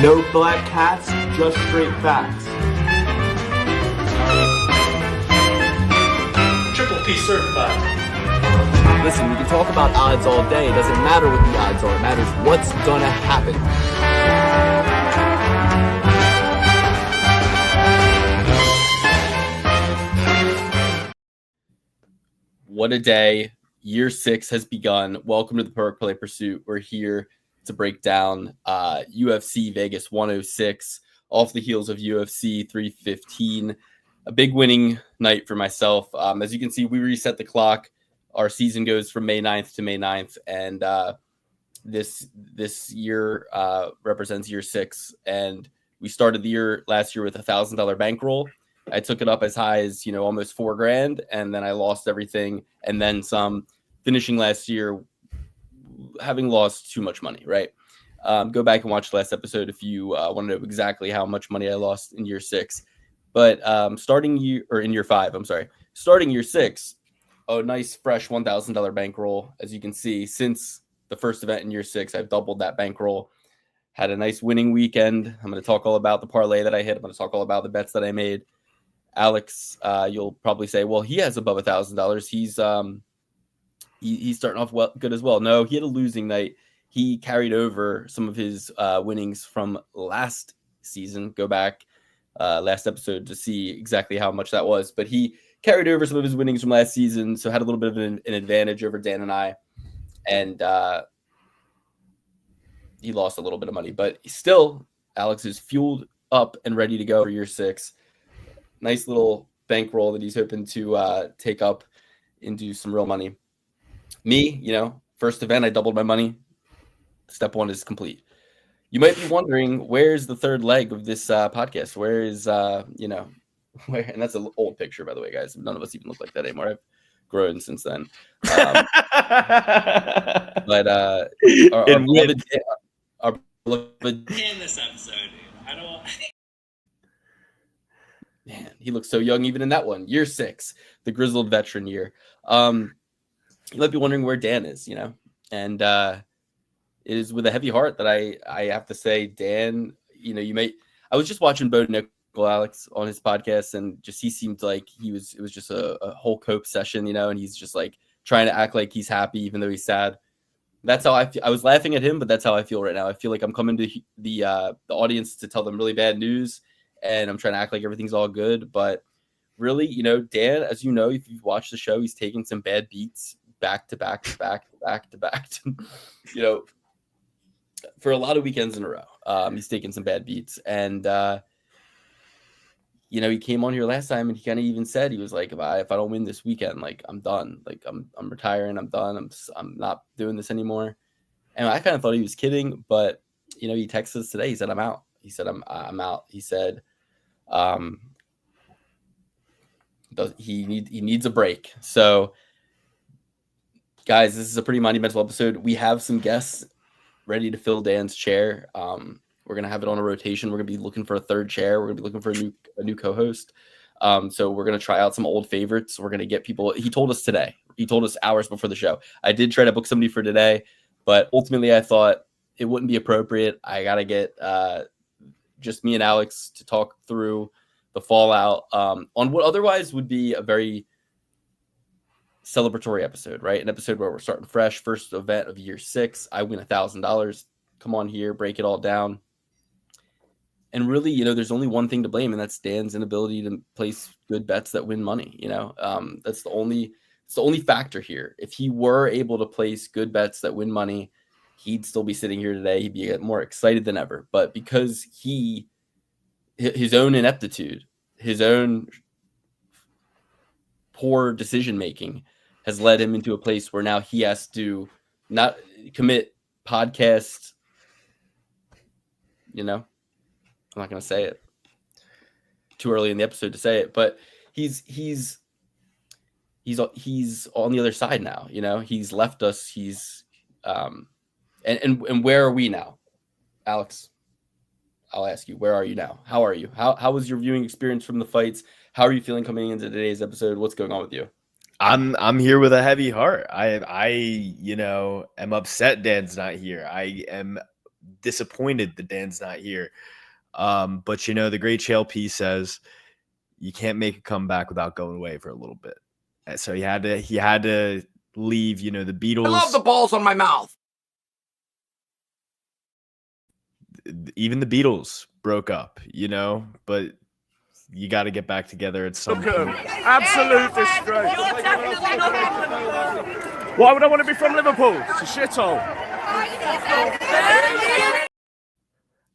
No black cats, just straight facts. Triple P certified. Listen, we can talk about odds all day. It doesn't matter what the odds are. It matters what's gonna happen. What a day. Year 6 has begun. Welcome to the Perk Play Pursuit. We're here to break down UFC Vegas 106 off the heels of UFC 315. A big winning night for myself. As you can see, we reset the clock. Our season goes from May 9th to May 9th, and this year represents year 6. And we started the year last year with $1,000 bankroll. I took it up as high as, almost $4,000, and then I lost everything and then some, finishing last year having lost too much money, right? Go back and watch the last episode if you want to know exactly how much money I lost in year 6. But starting year 5, starting year 6, a nice fresh $1,000 bankroll. As you can see, since the first event in year 6, I've doubled that bankroll. Had a nice winning weekend. I'm going to talk all about the parlay that I hit. I'm going to talk all about the bets that I made. Alex, you'll probably say, well, he has above $1,000. He's starting off good as well. No, he had a losing night. He carried over some of his winnings from last season. Go back last episode to see exactly how much that was. But he carried over some of his winnings from last season, so had a little bit of an advantage over Dan and I. And he lost a little bit of money. But still, Alex is fueled up and ready to go for year 6. Nice little bankroll that he's hoping to take up into some real money. Me, first event, I doubled my money. Step 1 is complete. You might be wondering, where's the third leg of this podcast? Where is, where? And that's an old picture, by the way, guys. None of us even look like that anymore. I've grown since then. But our beloved In this episode, dude. I don't. Man, he looks so young even in that one. Year 6, the grizzled veteran year. You might be wondering where Dan is, and it is with a heavy heart that I have to say, Dan, I was just watching Bo Nickel, Alex, on his podcast, and just he seemed like it was just a whole cope session, and he's just like trying to act like he's happy even though he's sad. That's how I feel. I was laughing at him, but that's how I feel right now. I feel like I'm coming to the audience to tell them really bad news, and I'm trying to act like everything's all good. But really, Dan, as you know, if you've watched the show, he's taking some bad beats back to back to back to back to back to, for a lot of weekends in a row. He's taking some bad beats. And, he came on here last time and he kind of even said, he was like, if I don't win this weekend, like I'm done, like I'm retiring. I'm done. I'm not doing this anymore. And I kind of thought he was kidding, but he texted us today. He said, I'm out. He said, I'm out. He said, he needs a break. So guys, this is a pretty monumental episode. We have some guests ready to fill Dan's chair. We're going to have it on a rotation. We're going to be looking for a third chair. We're going to be looking for a new co-host. So we're going to try out some old favorites. We're going to get people. He told us today. He told us hours before the show. I did try to book somebody for today, but ultimately I thought it wouldn't be appropriate. I got to get just me and Alex to talk through the fallout on what otherwise would be a very celebratory episode, right? An episode where we're starting fresh, first event of year 6. I win $1,000. Come on here, break it all down. And really, there's only one thing to blame, and that's Dan's inability to place good bets that win money. That's the only factor here. If he were able to place good bets that win money, he'd still be sitting here today. He'd be more excited than ever. But because his own ineptitude, his own poor decision making has led him into a place where now he has to not commit podcast. I'm not going to say it too early in the episode to say it, but he's on the other side now. He's left us. He's and where are we now, Alex? I'll ask you, where are you now? How are you? How was your viewing experience from the fights? How are you feeling coming into today's episode? What's going on with you? I'm here with a heavy heart. I am upset Dan's not here. I am disappointed that Dan's not here. But you know, the great P says you can't make a comeback without going away for a little bit. So he had to leave, you know, the Beatles. I love the balls on my mouth. Even the Beatles broke up, you know, but you got to get back together at some point. Absolute disgrace. Why would I want to be from Liverpool? It's a shithole.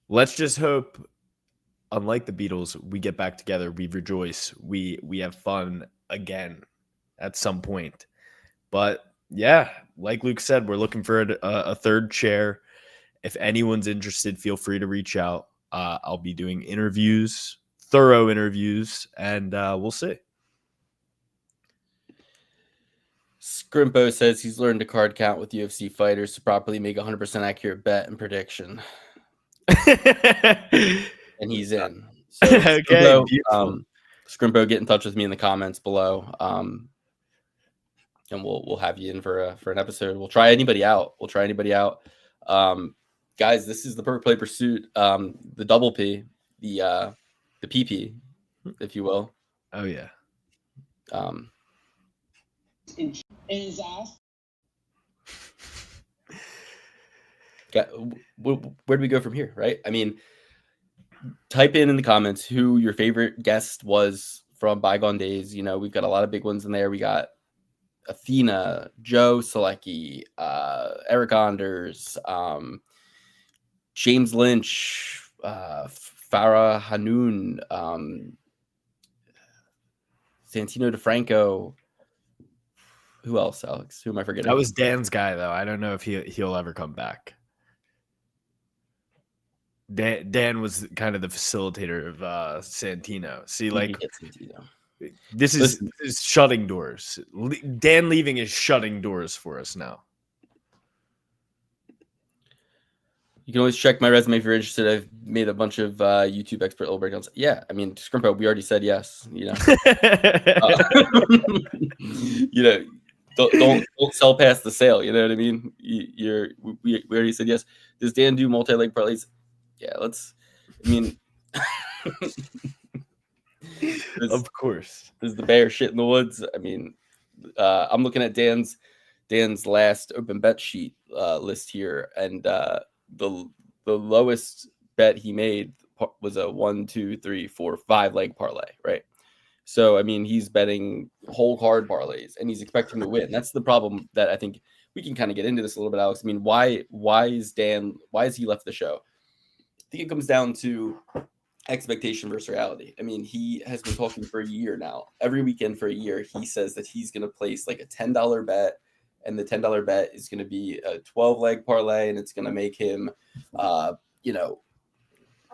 Let's just hope, unlike the Beatles, we get back together, we rejoice, we have fun again at some point. But yeah, like Luke said, we're looking for a third chair. If anyone's interested, feel free to reach out. I'll be doing interviews, thorough interviews, and we'll see. Scrimpo says he's learned to card count with UFC fighters to properly make 100% accurate bet and prediction. And he's in. So, okay. Scrimpo, get in touch with me in the comments below. And we'll have you in for an episode. We'll try anybody out. Guys, this is the Perfect Play Pursuit, the double P, the PP, if you will. Oh yeah. In his ass. Where do we go from here, right? I mean, type in the comments who your favorite guest was from bygone days. You know, we've got a lot of big ones in there. We got Athena, Joe Selecki, Eric Anders, James Lynch, Farah Hanoun, Santino DeFranco. Who else, Alex? Who am I forgetting? That was Dan's guy, though. I don't know if he'll ever come back. Dan was kind of the facilitator of Santino. See, like, this is shutting doors. Dan leaving is shutting doors for us now. You can always check my resume if you're interested. I've made a bunch of YouTube expert level breakdowns. Yeah, I mean, Scrimpo, we already said yes. You know, you know, don't sell past the sale. You know what I mean? We already said yes. Does Dan do multi-leg parlays? Yeah, let's. I mean, of course. There's the bear shit in the woods. I mean, I'm looking at Dan's last open bet sheet list here, and the lowest bet he made was a 1, 2, 3, 4, 5 leg parlay, right? So I mean, he's betting whole card parlays, and he's expecting to win. That's the problem that I think we can kind of get into this a little bit, Alex. I mean, why has he left the show? I think it comes down to expectation versus reality. I mean, he has been talking for a year now. Every weekend for a year, he says that he's going to place like a $10 bet, and the $10 bet is going to be a 12-leg parlay, and it's going to make him, you know,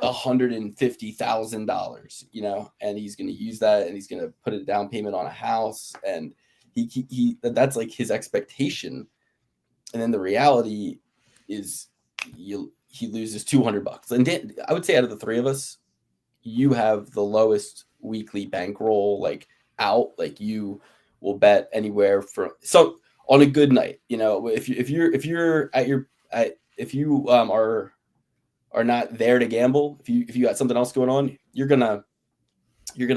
$150,000, you know, and he's going to use that, and he's going to put a down payment on a house, and he that's like his expectation. And then the reality is he loses $200. And Dan, I would say out of the three of us, you have the lowest weekly bankroll, like out. Like you will bet anywhere from on a good night. You know, if you are not there to gamble, if you got something else going on, you're gonna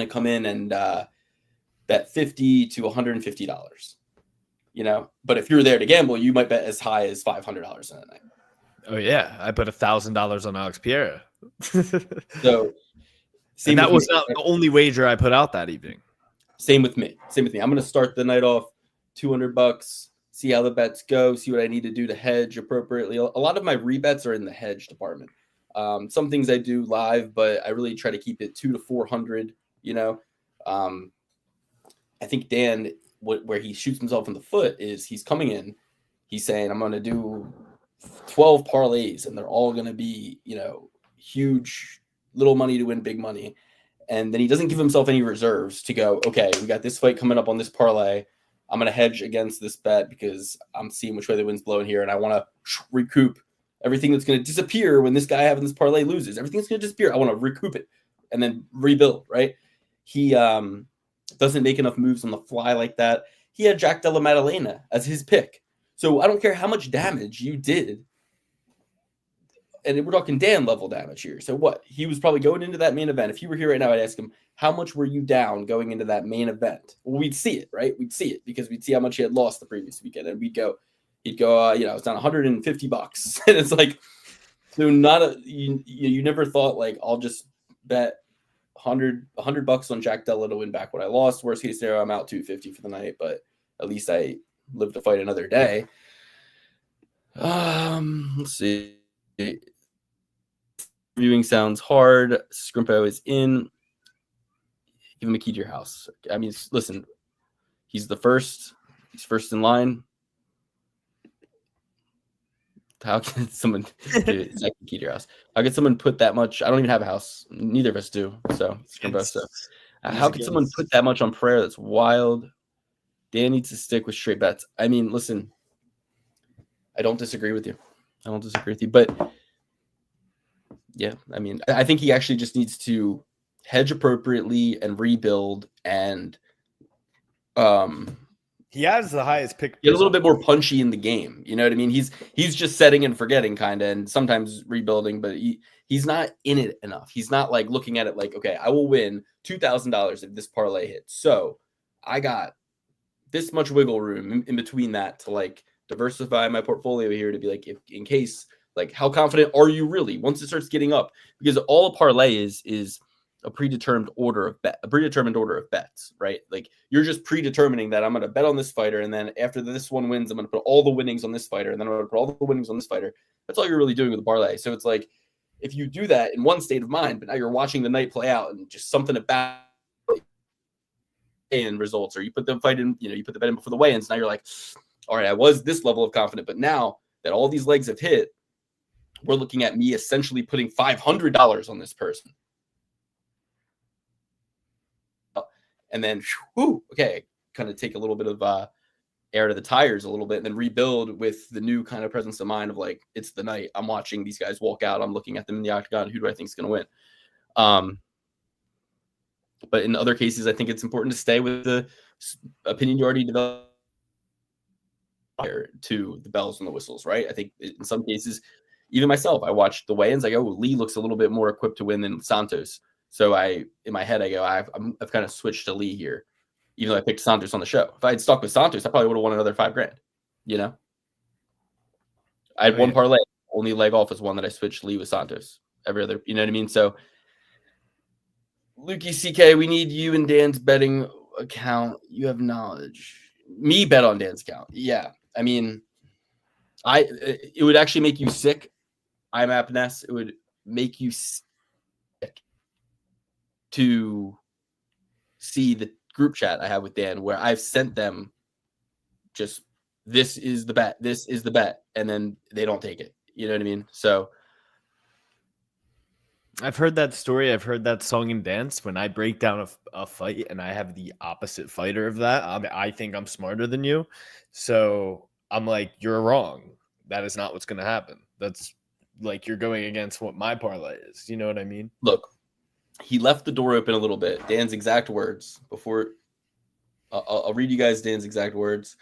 come in and bet $50 to $150. You know, but if you're there to gamble, you might bet as high as $500 in a night. Oh yeah, I put $1,000 on Alex Pierre. So, and that was not the only wager I put out that evening. Same with me. I'm going to start the night off $200. See how the bets go. See what I need to do to hedge appropriately. A lot of my rebets are in the hedge department. Some things I do live, but I really try to keep it 200 to 400. You know, I think Dan, where he shoots himself in the foot is he's coming in. He's saying, I'm going to do 12 parlays, and they're all going to be, you know, huge, little money to win big money. And then he doesn't give himself any reserves to go, okay, we got this fight coming up on this parlay. I'm going to hedge against this bet because I'm seeing which way the wind's blowing here, and I want to recoup everything that's going to disappear when this guy having this parlay loses. Everything's going to disappear. I want to recoup it and then rebuild, right? He doesn't make enough moves on the fly like that. He had Jack Della Maddalena as his pick. So I don't care how much damage you did and we're talking Dan level damage here. So what? He was probably going into that main event. If he were here right now, I'd ask him, how much were you down going into that main event? Well, we'd see it, right? We'd see it because we'd see how much he had lost the previous weekend, and he'd go, it's down $150, and it's like, so you never thought like I'll just bet $100 on Jack Della to win back what I lost. Worst case scenario, I'm out $250 for the night, but at least I live to fight another day. Let's see. Viewing sounds hard. Scrimpo is in. Give him a key to your house. I mean, listen, he's first in line. How can someone second key to your house? How can someone put that much? I don't even have a house. Neither of us do. So, how can someone put that much on prayer? That's wild. Dan needs to stick with straight bets. I mean, listen, I don't disagree with you. But yeah, I mean, I think he actually just needs to hedge appropriately and rebuild and he has the highest pick. Get a little bit more punchy in the game. You know what I mean? He's just setting and forgetting kind of, and sometimes rebuilding, but he's not in it enough. He's not like looking at it like, okay, I will win $2,000 if this parlay hits. So I got this much wiggle room in between that to like diversify my portfolio here to be like, if in case, like, how confident are you really once it starts getting up? Because all a parlay is a predetermined order of bets, right? Like you're just predetermining that I'm going to bet on this fighter, and then after this one wins, I'm going to put all the winnings on this fighter, and then I'm going to put all the winnings on this fighter. That's all you're really doing with the parlay. So it's like if you do that in one state of mind, but now you're watching the night play out and just something about in results, or you put the fight in, you put the bet in before the weigh-ins. Now you're like, all right, I was this level of confident, but now that all these legs have hit, we're looking at me essentially putting $500 on this person. And then, okay, kind of take a little bit of air to the tires a little bit and then rebuild with the new kind of presence of mind of like, it's the night. I'm watching these guys walk out. I'm looking at them in the octagon. Who do I think is going to win? But in other cases, I think it's important to stay with the opinion you already developed to the bells and the whistles, right? I think in some cases, even myself, I watched the weigh-ins. I go, Lee looks a little bit more equipped to win than Santos. So in my head, I go, I've kind of switched to Lee here, even though I picked Santos on the show. If I had stuck with Santos, I probably would have won another $5,000. I had one parlay, only leg off is one that I switched Lee with Santos. Every other, you know what I mean? So, Lukey CK, we need you and Dan's betting account. You have knowledge. Me bet on Dan's account. Yeah, I mean, it would actually make you sick. IMAP Ness, it would make you sick to see the group chat I have with Dan where I've sent them just, this is the bet, and then they don't take it. You know what I mean? So I've heard that story. I've heard that song and dance. When I break down a fight and I have the opposite fighter of that, I think I'm smarter than you. So I'm like, you're wrong. That is not what's going to happen. That's like you're going against what my parlay is. You know what I mean? Look, he left the door open a little bit. Dan's exact words before. I'll read you guys Dan's exact words.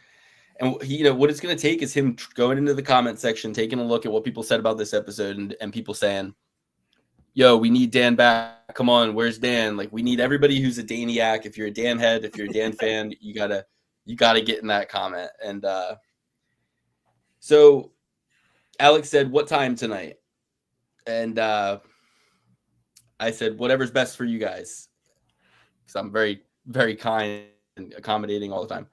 And he, what it's going to take is him going into the comment section, taking a look at what people said about this episode, and people saying, yo, we need Dan back. Come on, where's Dan? Like, we need everybody who's a Daniac. If you're a Dan head, if you're a Dan fan, you gotta get in that comment. And so Alex said, what time tonight? And I said, whatever's best for you guys. Because I'm very, very kind and accommodating all the time.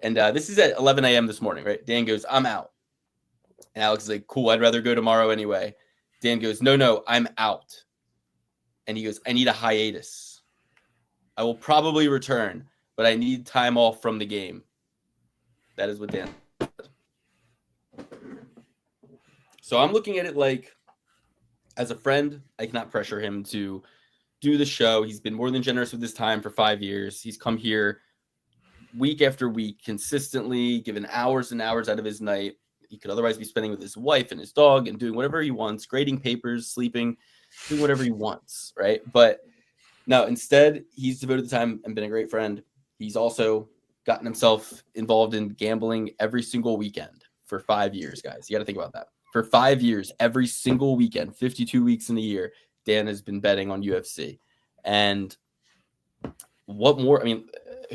And this is at 11 a.m. this morning, right? Dan goes, I'm out. And Alex is like, cool, I'd rather go tomorrow anyway. Dan goes, no, I'm out. And he goes, I need a hiatus. I will probably return, but I need time off from the game. That is what Dan said. So I'm looking at it like, as a friend, I cannot pressure him to do the show. He's been more than generous with his time for 5 years. He's come here week after week, consistently, given hours and hours out of his night. He could otherwise be spending with his wife and his dog and doing whatever he wants, grading papers, sleeping, doing whatever he wants, right? But no, instead, he's devoted the time and been a great friend. He's also gotten himself involved in gambling every single weekend for 5 years, guys. You got to think about that. For 5 years, every single weekend, 52 weeks in a year, Dan has been betting on UFC. And what more? I mean,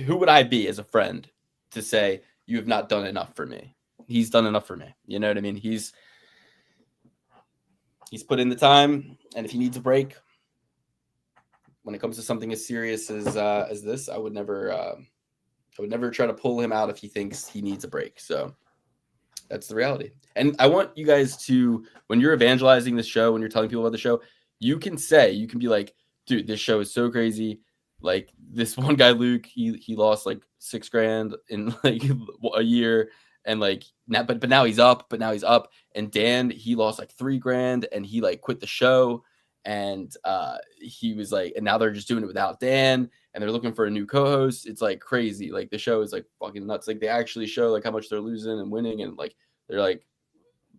who would I be as a friend to say you have not done enough for me? He's done enough for me. You know what I mean? He's put in the time, and if he needs a break, when it comes to something as serious as this, I would never try to pull him out if he thinks he needs a break. So that's the reality. And I want you guys to, when you're evangelizing this show, when you're telling people about the show, you can be like, dude, this show is so crazy. Like this one guy, Luke, he lost like $6,000 in like a year. And like now, but now he's up, And Dan, he lost like $3,000 and he like quit the show. And he was like, and now they're just doing it without Dan and they're looking for a new co-host. It's like crazy. Like the show is like fucking nuts. Like they actually show like how much they're losing and winning and like they're like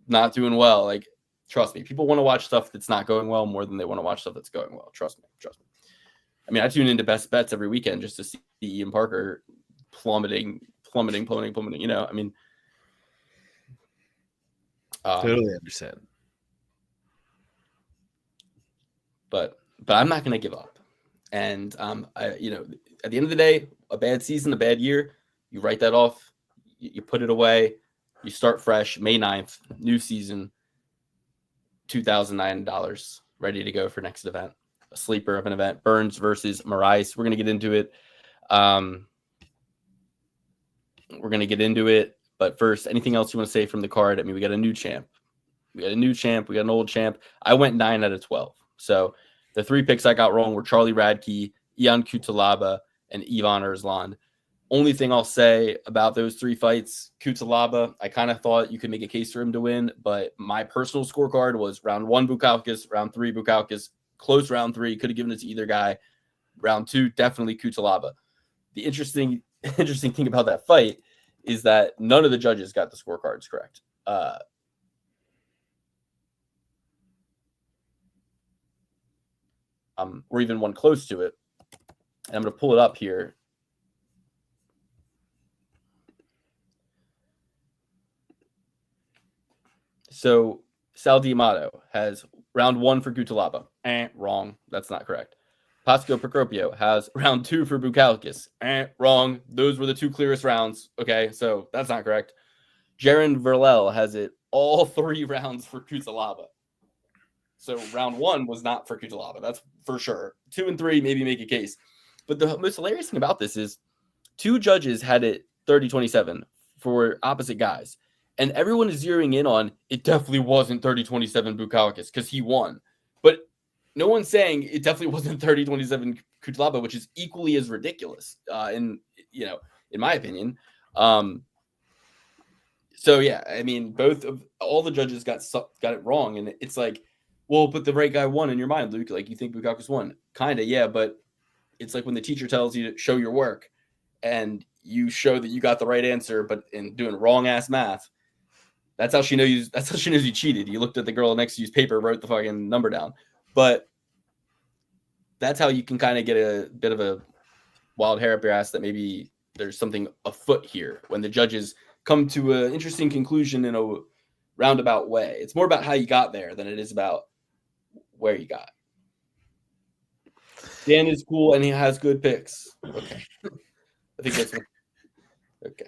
not doing well. Like, trust me, people want to watch stuff that's not going well more than they want to watch stuff that's going well. Trust me. I mean, I tune into Best Bets every weekend just to see Ian Parker plummeting. You know, I mean, Totally understand. But I'm not going to give up. And at the end of the day, a bad season, a bad year, you write that off, you put it away, you start fresh. May 9th, new season, $2,009, ready to go for next event. A sleeper of an event, Burns versus Moraes. We're going to get into it. But first, anything else you want to say from the card? I mean, we got a new champ. We got an old champ. I went 9 out of 12. So the 3 picks I got wrong were Charlie Radke, Ion Cutelaba, and Ivan Ersland. Only thing I'll say about those 3 fights, Cutelaba, I kind of thought you could make a case for him to win, but my personal scorecard was round 1 Bukauskas, round 3 Bukauskas, close round 3, could have given it to either guy. Round 2, definitely Cutelaba. The interesting thing about that fight is that none of the judges got the scorecards correct. Or even one close to it. And I'm going to pull it up here. So Sal D'Amato has round 1 for Cutelaba. Wrong. That's not correct. Pasco Procopio has round 2 for Bukauskas. Wrong. Those were the 2 clearest rounds. Okay, so that's not correct. Jaron Verlel has it all 3 rounds for Cutelaba. So round 1 was not for Cutelaba. That's for sure. 2 and 3, maybe make a case. But the most hilarious thing about this is 2 judges had it 30-27 for opposite guys. And everyone is zeroing in on it definitely wasn't 30-27 Bukauskas because he won. But no one's saying it definitely wasn't 30-27 Cutelaba, which is equally as ridiculous, in my opinion. So yeah, I mean, all the judges got it wrong, and it's like, well, but the right guy won in your mind, Luke. Like you think Bukauskas won, kind of, yeah, but it's like when the teacher tells you to show your work, and you show that you got the right answer, but in doing wrong ass math. That's how she knows. That's how she knows you cheated. You looked at the girl next to you's paper, wrote the fucking number down. But that's how you can kind of get a bit of a wild hair up your ass that maybe there's something afoot here when the judges come to an interesting conclusion in a roundabout way. It's more about how you got there than it is about where you got. Dan is cool and he has good picks. Okay. I think that's okay.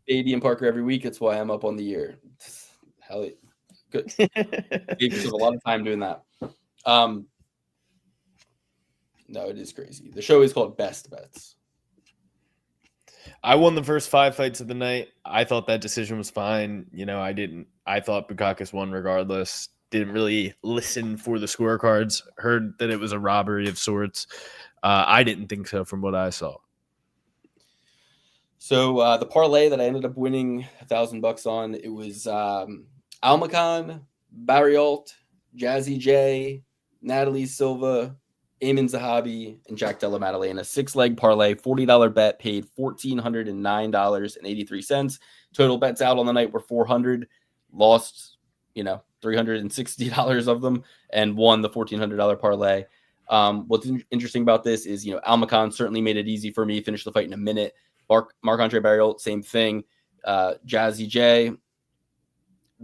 Baby and Parker every week. That's why I'm up on the year. Hell, good. Gave yourself a lot of time doing that. No, it is crazy. The show is called Best Bets. I won the first 5 fights of the night. I thought that decision was fine. I thought Bukauskas won regardless. Didn't really listen for the scorecards. Heard that it was a robbery of sorts. I didn't think so from what I saw. So the parlay that I ended up winning $1,000 on, it was Almacan, Barrialt, Jazzy J, Natalie Silva, Eamon Zahabi, and Jack Della Maddalena. 6-leg parlay, $40 bet, paid $1,409.83. Total bets out on the night were $400. Lost, $360 of them, and won the $1,400 parlay. What's interesting about this is, Almacan certainly made it easy for me. Finished the fight in a minute. Marc-Andre Barriault, same thing. Jazzy J,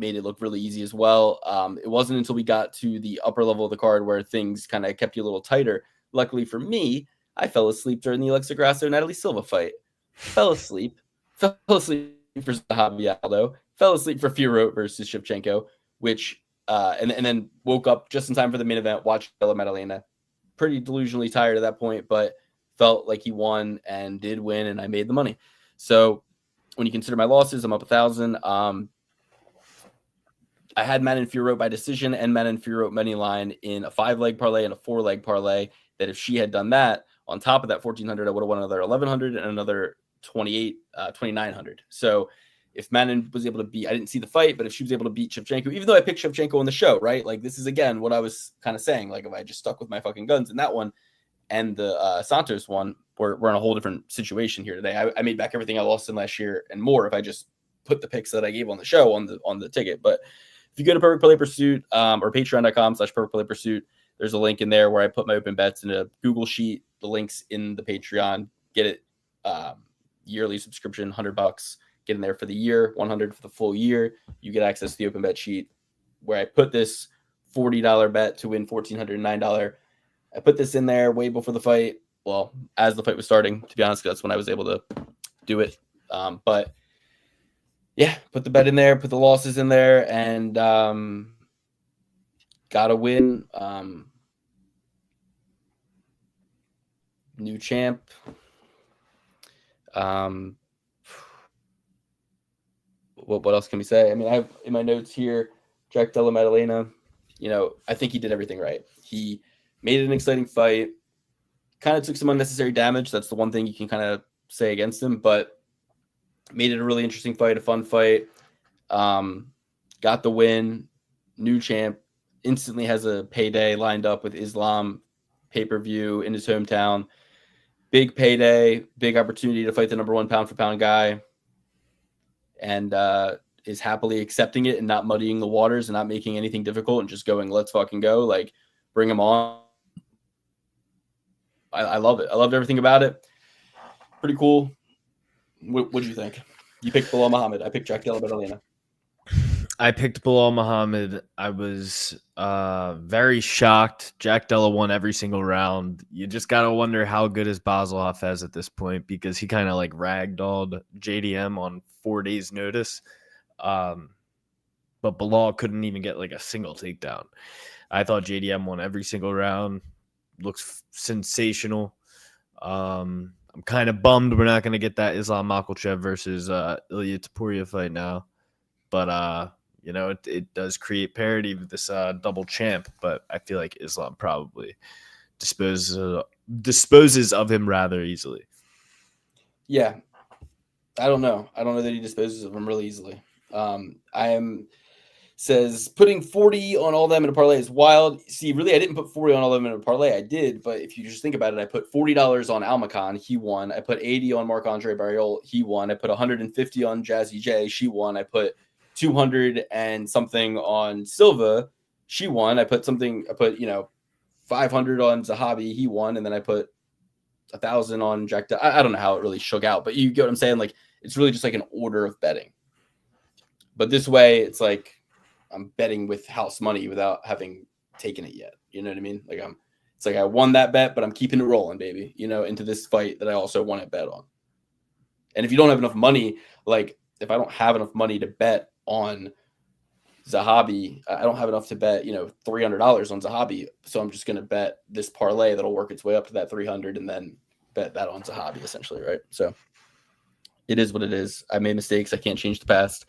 made it look really easy as well. It wasn't until we got to the upper level of the card where things kind of kept you a little tighter. Luckily for me, I fell asleep during the Alexa Grasso Natalie Silva fight. Fell asleep for Zahabi Aldo. Fell asleep for Firo versus Shevchenko, which and then woke up just in time for the main event. Watched Della Maddalena. Pretty delusionally tired at that point, but felt like he won and did win, and I made the money. So when you consider my losses, I'm up 1,000. I had Manon Fiorot by decision and Manon Fiorot money line in a 5-leg parlay and a 4-leg parlay. That if she had done that on top of that 1,400, I would have won another 1,100 and another 2,900. So if Manon was able to beat, I didn't see the fight, but if she was able to beat Shevchenko, even though I picked Shevchenko on the show, right? Like this is again what I was kind of saying. Like if I just stuck with my fucking guns in that one and the Santos one, we're in a whole different situation here today. I made back everything I lost in last year and more if I just put the picks that I gave on the show on the ticket. But if you go to Perfect Play Pursuit or patreon.com/Perfect Play Pursuit, there's a link in there where I put my open bets in a Google sheet. The link's in the Patreon. Get it yearly subscription, $100. Get in there for the year, $100 for the full year. You get access to the open bet sheet where I put this $40 bet to win $1,409. I put this in there way before the fight. Well, as the fight was starting, to be honest, that's when I was able to do it. But yeah, put the bet in there, put the losses in there, and got a win. New champ. What else can we say? I mean, I have in my notes here, Jack Della Maddalena, I think he did everything right. He made it an exciting fight, kind of took some unnecessary damage. That's the one thing you can kind of say against him, but made it a really interesting fight, a fun fight. Got the win, new champ, instantly has a payday lined up with Islam pay-per-view in his hometown. Big payday, big opportunity to fight the number 1 pound for pound guy. And is happily accepting it and not muddying the waters and not making anything difficult and just going, let's fucking go. Like, bring him on. I love it. I loved everything about it. Pretty cool. What'd you think? You picked Bilal Muhammad. I picked Jack Della Maddalena. I picked Bilal Muhammad. I was very shocked. Jack Della won every single round. You just got to wonder how good is Basilov has at this point because he kind of like ragdolled JDM on 4 days notice. But Bilal couldn't even get like a single takedown. I thought JDM won every single round. Looks sensational. I'm kind of bummed we're not going to get that Islam Makhachev versus Ilya Topuria fight now. But it does create parity with this double champ, but I feel like Islam probably disposes of him rather easily. Yeah. I don't know. I don't know that he disposes of him really easily. Says putting 40 on all of them in a parlay is wild. See, really, I didn't put 40 on all of them in a parlay. I did, but if you just think about it, I put $40 on Almacan. He won. I put 80 on Marc-Andre Barriol. He won. I put 150 on Jazzy J. She won. I put 200 and something on Silva. She won. I put 500 on Zahabi. He won. And then I put 1,000 on Jack. I don't know how it really shook out, but you get what I'm saying? Like, it's really just like an order of betting. But this way, it's like I'm betting with house money without having taken it yet. You know what I mean? Like it's like I won that bet, but I'm keeping it rolling, baby, into this fight that I also want to bet on. And if you don't have enough money, like if I don't have enough money to bet on Zahabi, I don't have enough to bet, $300 on Zahabi. So I'm just going to bet this parlay that'll work its way up to that 300 and then bet that on Zahabi essentially. Right. So it is what it is. I made mistakes. I can't change the past.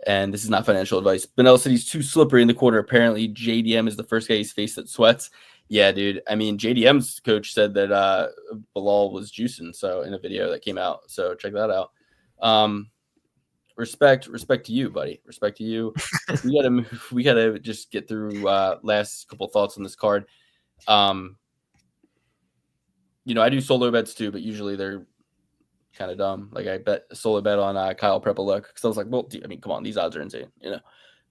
And this is not financial advice. Benel said he's too slippery in the corner. Apparently, JDM is the first guy he's faced that sweats. Yeah, dude. I mean, JDM's coach said that Bilal was juicing. So in a video that came out. So check that out. Respect to you, buddy. Respect to you. We gotta just get through last couple thoughts on this card. I do solo bets too, but usually they're kind of dumb. Like I bet a solo bet on Kyle Prepoluk because I was like, well, come on, these odds are insane.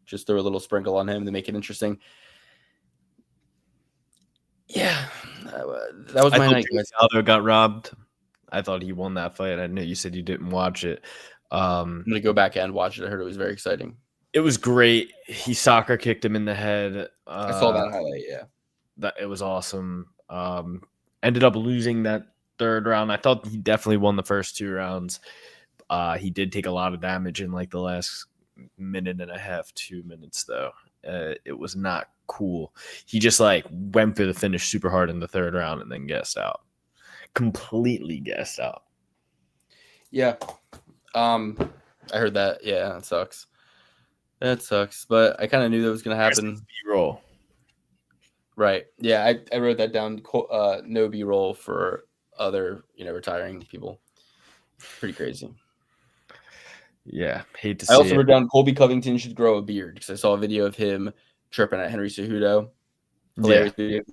Just throw a little sprinkle on him to make it interesting. Yeah, that was my night. Aldo got robbed. I thought he won that fight. I know you said you didn't watch it. I'm gonna go back and watch it. I heard it was very exciting. It was great. He soccer kicked him in the head. I saw that highlight. Yeah. That it was awesome. Ended up losing that third round. I thought he definitely won the first 2 rounds. He did take a lot of damage in like the last minute and a half, 2 minutes though. It was not cool. He just like went for the finish super hard in the third round and then gassed out. Completely gassed out. Yeah. I heard that. Yeah, that sucks. That sucks. But I kind of knew that was going to happen. B-roll. Right. Yeah, I wrote that down. No B-roll for other, retiring people. Pretty crazy. Yeah, hate to see I also it. wrote down Colby Covington should grow a beard because I saw a video of him tripping at Henry Cejudo. Hilarious video.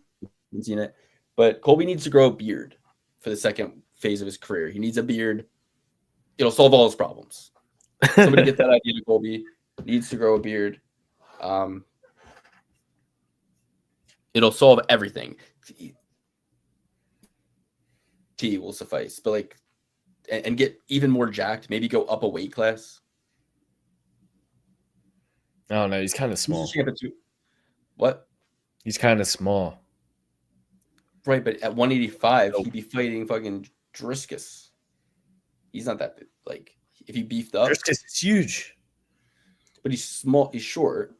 Haven't seen it. But Colby needs to grow a beard for the second phase of his career. He needs a beard. It'll solve all his problems. Somebody get that idea to Colby. Needs to grow a beard. It'll solve everything. T will suffice, but like, and get even more jacked. Maybe go up a weight class. I don't know. He's kind of small. What? He's kind of small. Right, but at 185, he'd be fighting fucking Driscus. He's not that big. Like, if he beefed up. Driscus is huge. But he's small. He's short.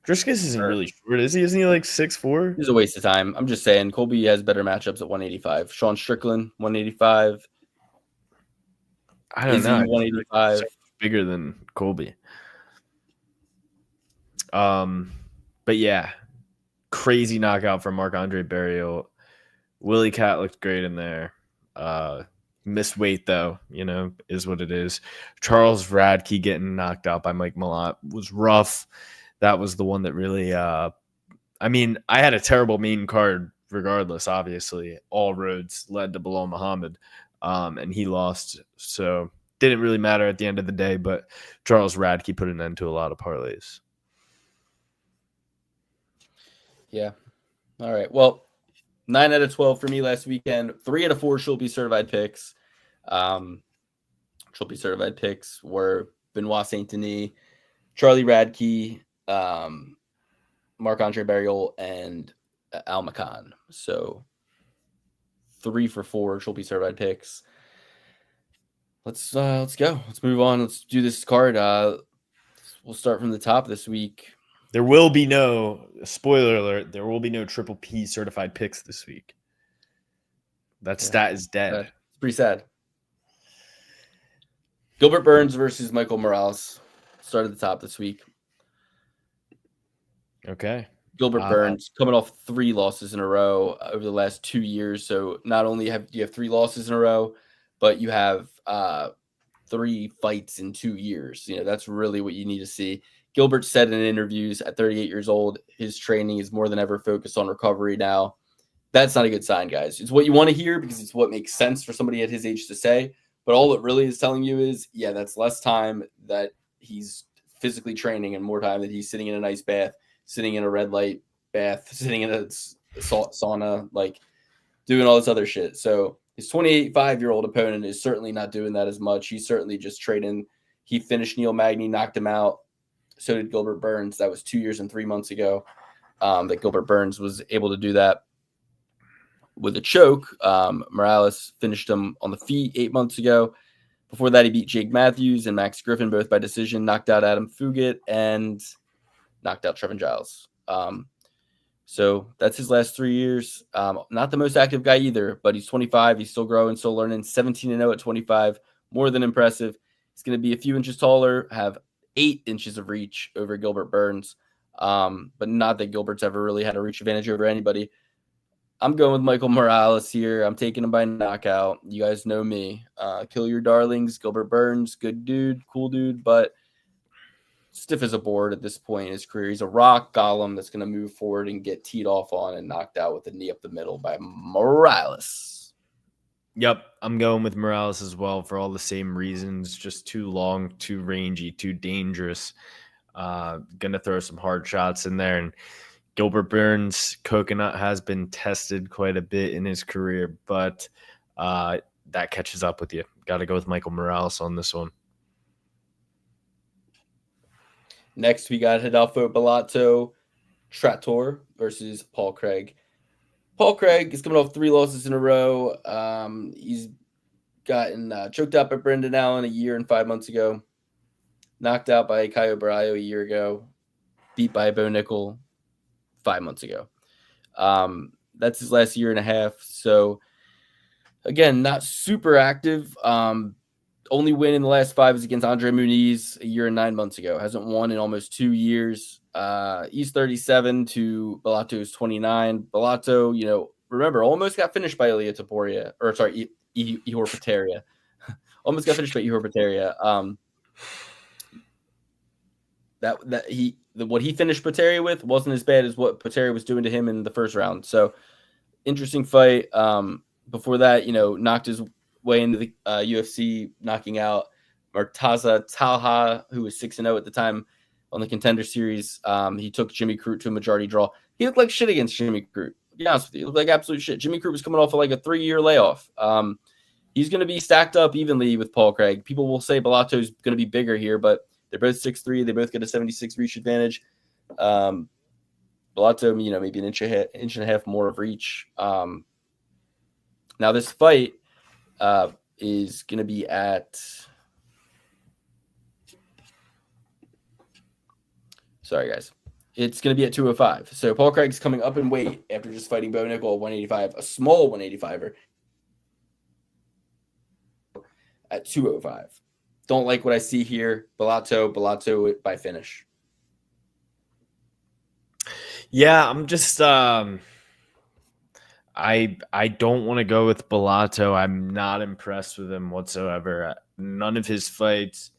Driscus isn't really short, is he? Isn't he like 6'4"? He's a waste of time. I'm just saying, Colby has better matchups at 185. Sean Strickland, 185. I don't know. 185. Bigger than Colby. But yeah, crazy knockout from Marc-Andre Barrios. Willie Cat looked great in there. Missed weight though, is what it is. Charles Radke getting knocked out by Mike Malott was rough. That was the one that really. I had a terrible main card. Regardless, obviously, all roads led to Bilal Muhammad, and he lost. So didn't really matter at the end of the day. But Charles Radke put an end to a lot of parlays. Yeah. All right. Well, 9 out of 12 for me last weekend. 3 out of 4 She'll Be Certified picks. She'll Be Certified picks were Benoit Saint-Denis, Charlie Radke, Marc-Andre Barrios, and Al Makan. So 3 for 4 She'll Be Certified picks. Let's go. Let's move on. Let's do this card. We'll start from the top this week. There will be no, spoiler alert, there will be no triple P certified picks this week. That stat is dead. It's pretty sad. Gilbert Burns versus Michael Morales. Start at the top this week. Okay. Gilbert Burns coming off 3 losses in a row over the last 2 years. So not only do you have 3 losses in a row, but you have 3 fights in 2 years. That's really what you need to see. Gilbert said in interviews at 38 years old, his training is more than ever focused on recovery now. That's not a good sign, guys. It's what you want to hear because it's what makes sense for somebody at his age to say. But all it really is telling you is, yeah, that's less time that he's physically training and more time that he's sitting in an ice bath, sitting in a red light bath, sitting in a sauna, like doing all this other shit. So his 25-year-old opponent is certainly not doing that as much. He's certainly just training. He finished Neil Magny, knocked him out. So did Gilbert Burns. That was 2 years and 3 months ago that Gilbert Burns was able to do that with a choke. Morales finished him on the feet 8 months ago. Before that, he beat Jake Matthews and Max Griffin, both by decision, knocked out Adam Fugit, and knocked out Trevin Giles. So that's his last 3 years. Not the most active guy either, but he's 25. He's still growing, still learning. 17-0 at 25. More than impressive. He's going to be a few inches taller, have 8 inches of reach over Gilbert Burns. But not that Gilbert's ever really had a reach advantage over anybody. I'm going with Michael Morales here. I'm taking him by knockout. You guys know me. Kill your darlings. Gilbert Burns, good dude, cool dude, but stiff as a board at this point in his career. He's a rock golem that's going to move forward and get teed off on and knocked out with a knee up the middle by Morales. Yep, I'm going with Morales as well for all the same reasons. Just too long, too rangy, too dangerous. Gonna throw some hard shots in there. And Gilbert Burns, coconut has been tested quite a bit in his career, but that catches up with you. Got to go with Michael Morales on this one. Next, we got Rodolfo Bellato Trator versus Paul Craig. Paul Craig is coming off 3 losses in a row. He's gotten choked out by Brendan Allen a year and 5 months ago, knocked out by Caio Barrio a year ago, beat by Bo Nickel 5 months ago. That's his last year and a half. So, again, not super active. Only win in the last 5 is against Andre Muniz a year and 9 months ago. Hasn't won in almost 2 years. He's 37 to Bellato is 29. Bellato, remember, almost got finished by Ilia Topuria. Or, sorry, Ihor Potieria. Almost got finished by Ihor Potieria. What he finished Potieria with wasn't as bad as what Potieria was doing to him in the first round. So, interesting fight. Before that, knocked his way into the UFC, knocking out Murtaza Talha, who was 6-0 at the time on the Contender Series. He took Jimmy Crute to a majority draw. He looked like shit against Jimmy Crute. To be honest with you, he looked like absolute shit. Jimmy Crute was coming off of like a 3-year layoff. He's going to be stacked up evenly with Paul Craig. People will say Bellato's going to be bigger here, but they're both 6'3". They both get a 76 reach advantage. Bellato, maybe an inch and a half more of reach. Now this fight is going to be at. Sorry, guys. It's going to be at 205. So Paul Craig's coming up in weight after just fighting Bo Nickel at 185, a small 185er at 205. Don't like what I see here. Bellato by finish. Yeah, I'm just I don't want to go with Bellato. I'm not impressed with him whatsoever. None of his fights.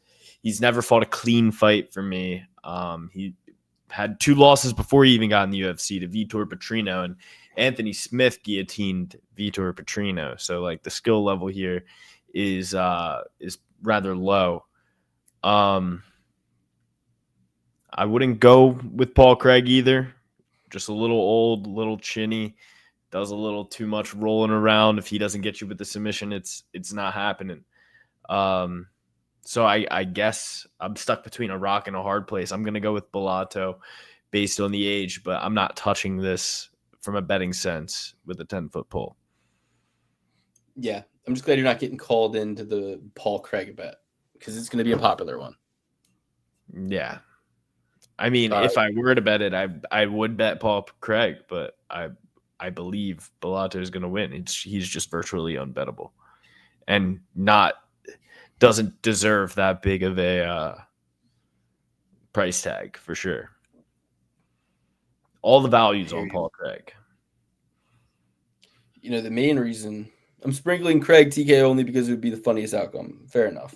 He's never fought a clean fight for me. He had 2 losses before he even got in the UFC to Vitor Petrino, and Anthony Smith guillotined Vitor Petrino. So like the skill level here is rather low. I wouldn't go with Paul Craig either. Just a little old, little chinny, does a little too much rolling around. If he doesn't get you with the submission, it's not happening. So I guess I'm stuck between a rock and a hard place. I'm going to go with Bellato based on the age, but I'm not touching this from a betting sense with a 10-foot pole. Yeah, I'm just glad you're not getting called into the Paul Craig bet because it's going to be a popular one. Yeah. I mean, if I were to bet it, I would bet Paul Craig, but I believe Bellato is going to win. He's just virtually unbettable and doesn't deserve that big of a price tag for sure. All the values on Paul Craig. The main reason I'm sprinkling Craig TK only because it would be the funniest outcome. Fair enough.